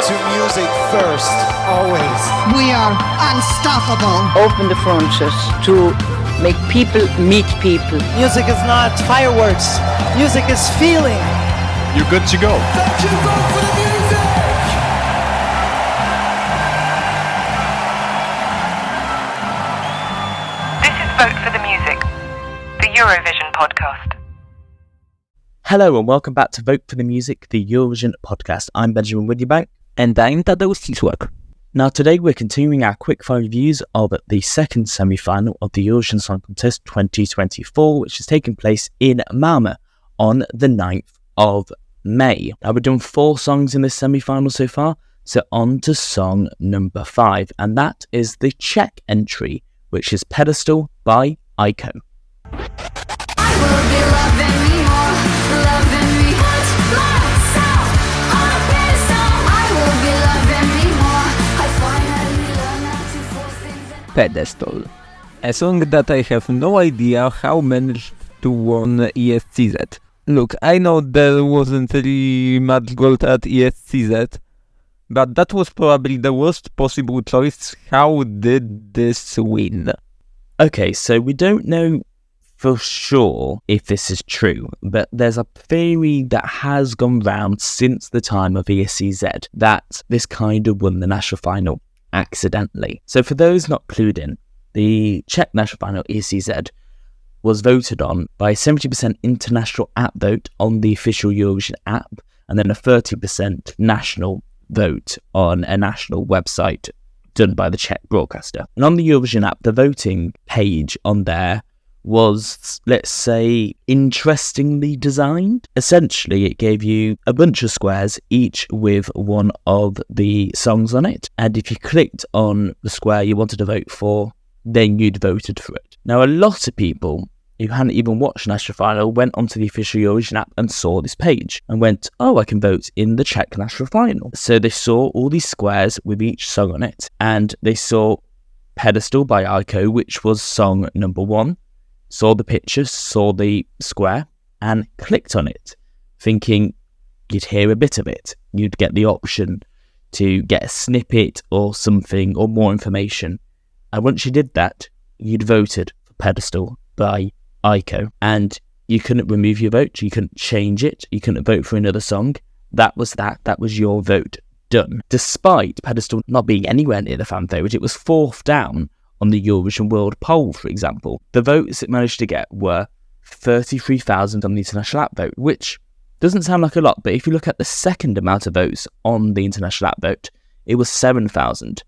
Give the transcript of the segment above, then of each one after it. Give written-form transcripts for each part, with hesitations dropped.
to music first, always. We are unstoppable. Open the frontiers to make people meet people. Music is not fireworks. Music is feeling. You're good to go. Thank you both for the music. This is Vote for the Music, the Eurovision podcast. Hello and welcome back to Vote for the Music, the Eurovision podcast. I'm Benjamin Widdybank. And I'm Tadeusz. Now today we're continuing our quickfire reviews of the second semi-final of the Eurovision Song Contest 2024, which is taking place in Malmö on the 9th of May. Now we've done 4 songs in this semi-final so far, so on to song number 5, and that is the Czech entry, which is Pedestal by Aiko. Pedestal. A song that I have no idea how managed to win ESCZ. Look, I know there wasn't really much gold at ESCZ, but that was probably the worst possible choice. How did this win? Okay, so we don't know for sure if this is true, but there's a theory that has gone round since the time of ESCZ that this kind of won the national final accidentally. So for those not clued in, the Czech national final ESCZ was voted on by a 70% international app vote on the official Eurovision app, and then a 30% national vote on a national website done by the Czech broadcaster. And on the Eurovision app, the voting page on there was, let's say, interestingly designed. Essentially, it gave you a bunch of squares, each with one of the songs on it. And if you clicked on the square you wanted to vote for, then you'd voted for it. Now, a lot of people who hadn't even watched the national final went onto the official Eurovision app and saw this page and went, oh, I can vote in the Czech national final. So they saw all these squares with each song on it, and they saw Pedestal by Aiko, which was song number 1. Saw the picture, saw the square, and clicked on it, thinking you'd hear a bit of it. You'd get the option to get a snippet or something or more information. And once you did that, you'd voted for Pedestal by Aiko. And you couldn't remove your vote, you couldn't change it, you couldn't vote for another song. That was your vote done. Despite Pedestal not being anywhere near the fan favourite, it was 4th down on the Eurovision World Poll, for example. The votes it managed to get were 33,000 on the international app vote, which doesn't sound like a lot, but if you look at the second amount of votes on the international app vote, it was 7,000.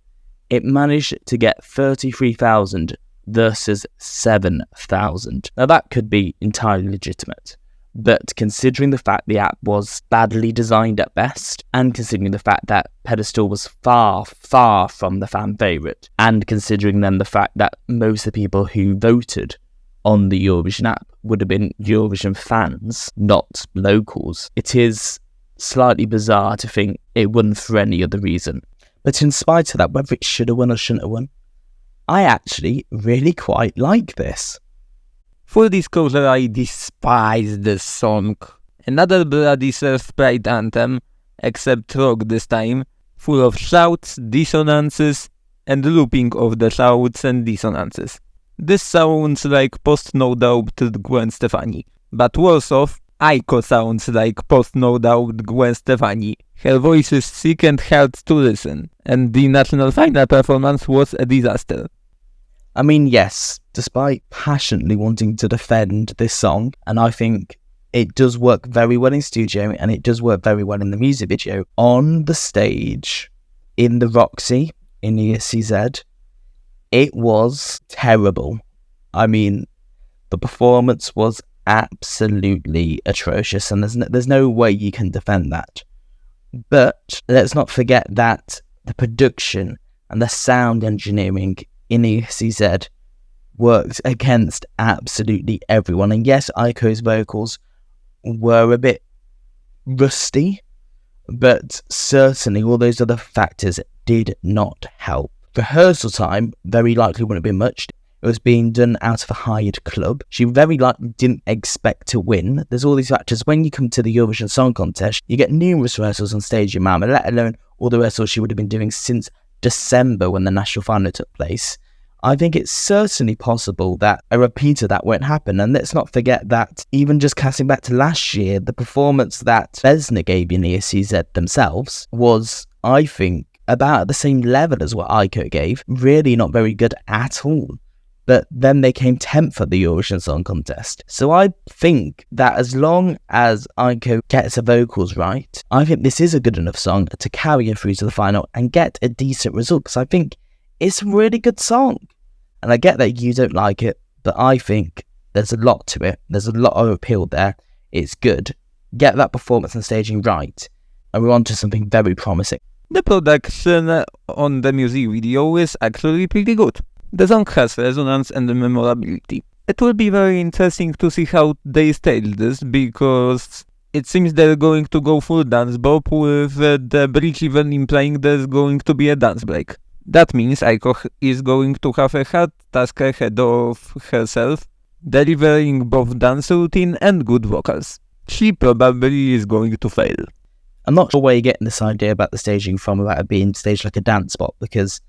It managed to get 33,000 versus 7,000. Now that could be entirely legitimate, but considering the fact the app was badly designed at best, and considering the fact that Pedestal was far, far from the fan favourite, and considering then the fact that most of the people who voted on the Eurovision app would have been Eurovision fans, not locals, it is slightly bizarre to think it won for any other reason. But in spite of that, whether it should have won or shouldn't have won, I actually really quite like this. Full disclosure, I despise this song. Another bloody self-pride anthem, except rock this time, full of shouts, dissonances, and looping of the shouts and dissonances. This sounds like post-No Doubt Gwen Stefani, but worse off, Aiko sounds like post-No Doubt Gwen Stefani. Her voice is sick and hard to listen, and the national final performance was a disaster. I mean, yes, despite passionately wanting to defend this song, and I think it does work very well in studio and it does work very well in the music video, on the stage, in the Roxy, in the ESCZ, it was terrible. I mean, the performance was absolutely atrocious, and there's no way you can defend that. But let's not forget that the production and the sound engineering in ESCZ worked against absolutely everyone. And yes, Aiko's vocals were a bit rusty, but certainly all those other factors did not help. Rehearsal time very likely wouldn't have been much. It was being done out of a hired club. She very likely didn't expect to win. There's all these factors. When you come to the Eurovision Song Contest, you get numerous rehearsals on stage in Malmö, let alone all the rehearsals she would have been doing since December when the national final took place. I think it's certainly possible that a repeat of that won't happen. And let's not forget that even just casting back to last year, the performance that Vesna gave in ESCZ themselves was, I think, about the same level as what Aiko gave. Really not very good at all. But then they came 10th at the Eurovision Song Contest. So I think that as long as Aiko gets her vocals right, I think this is a good enough song to carry her through to the final and get a decent result. Because I think it's a really good song. And I get that you don't like it, but I think there's a lot to it. There's a lot of appeal there. It's good. Get that performance and staging right, and we're on to something very promising. The production on the music video is actually pretty good. The song has resonance and memorability. It will be very interesting to see how they stage this, because it seems they're going to go full dance bop, with the bridge even implying there's going to be a dance break. That means Aiko is going to have a hard task ahead of herself, delivering both dance routine and good vocals. She probably is going to fail. I'm not sure where you're getting this idea about the staging from, about it being staged like a dance spot, because,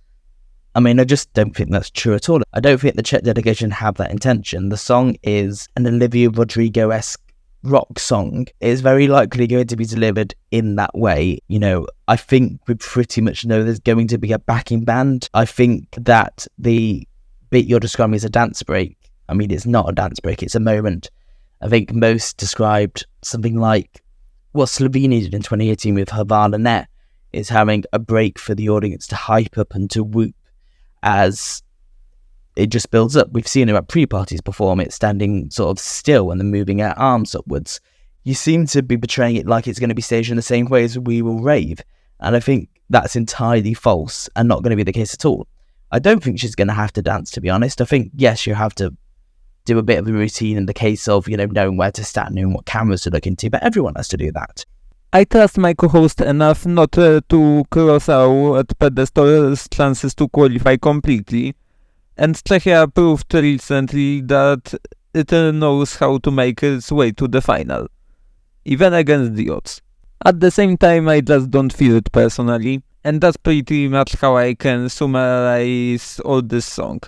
I mean, I just don't think that's true at all. I don't think the Czech delegation have that intention. The song is an Olivia Rodrigo-esque rock song. It's very likely going to be delivered in that way. You know, I think we pretty much know there's going to be a backing band. I think that the bit you're describing is a dance break. I mean, it's not a dance break, it's a moment. I think most described something like what Slovenia did in 2018 with Havana Net, is having a break for the audience to hype up and to whoop as it just builds up. We've seen her at pre-parties perform it, standing sort of still and then moving her arms upwards. You seem to be portraying it like it's going to be staged in the same way as We Will Rave, and I think that's entirely false and not going to be the case at all. I don't think she's going to have to dance, to be honest. I think, yes, you have to do a bit of a routine in the case of, you know, knowing where to stand, knowing what cameras to look into, but everyone has to do that. I trust my co-host enough not to cross out Pedestal's chances to qualify completely. And Czechia proved recently that it knows how to make its way to the final, even against the odds. At the same time, I just don't feel it personally, and that's pretty much how I can summarize all this song.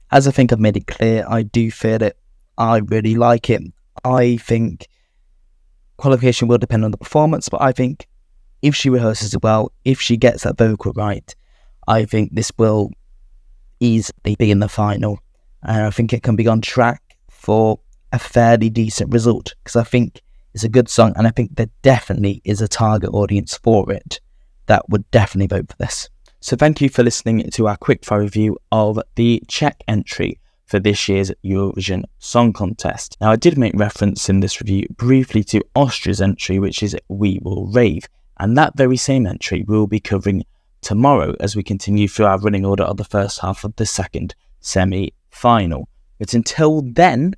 As I think I've made it clear, I do feel it. I really like it. I think qualification will depend on the performance, but I think if she rehearses it well, if she gets that vocal right, I think this will easily be in the final, and I think it can be on track for a fairly decent result, because I think it's a good song, and I think there definitely is a target audience for it that would definitely vote for this. So thank you for listening to our quickfire review of the Czech entry for this year's Eurovision Song Contest. Now, I did make reference in this review briefly to Austria's entry, which is We Will Rave, and that very same entry we'll be covering tomorrow as we continue through our running order of the first half of the second semi-final. But until then,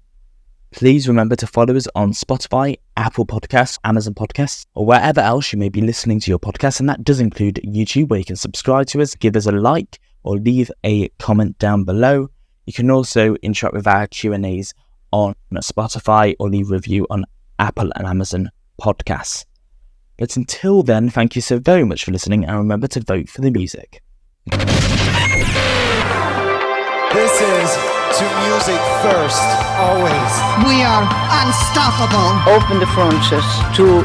please remember to follow us on Spotify, Apple Podcasts, Amazon Podcasts, or wherever else you may be listening to your podcast, and that does include YouTube, where you can subscribe to us, give us a like, or leave a comment down below. You can also interact with our Q&As on Spotify or leave a review on Apple and Amazon Podcasts. But until then, thank you so very much for listening, and remember to vote for the music. This is to music first, always. We are unstoppable. Open the frontiers to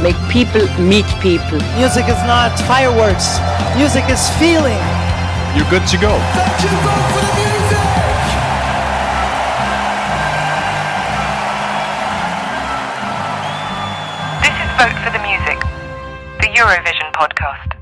make people meet people. Music is not fireworks. Music is feeling. You're good to go. Thank you, vote for the music! This is Vote for the Music, the Eurovision podcast.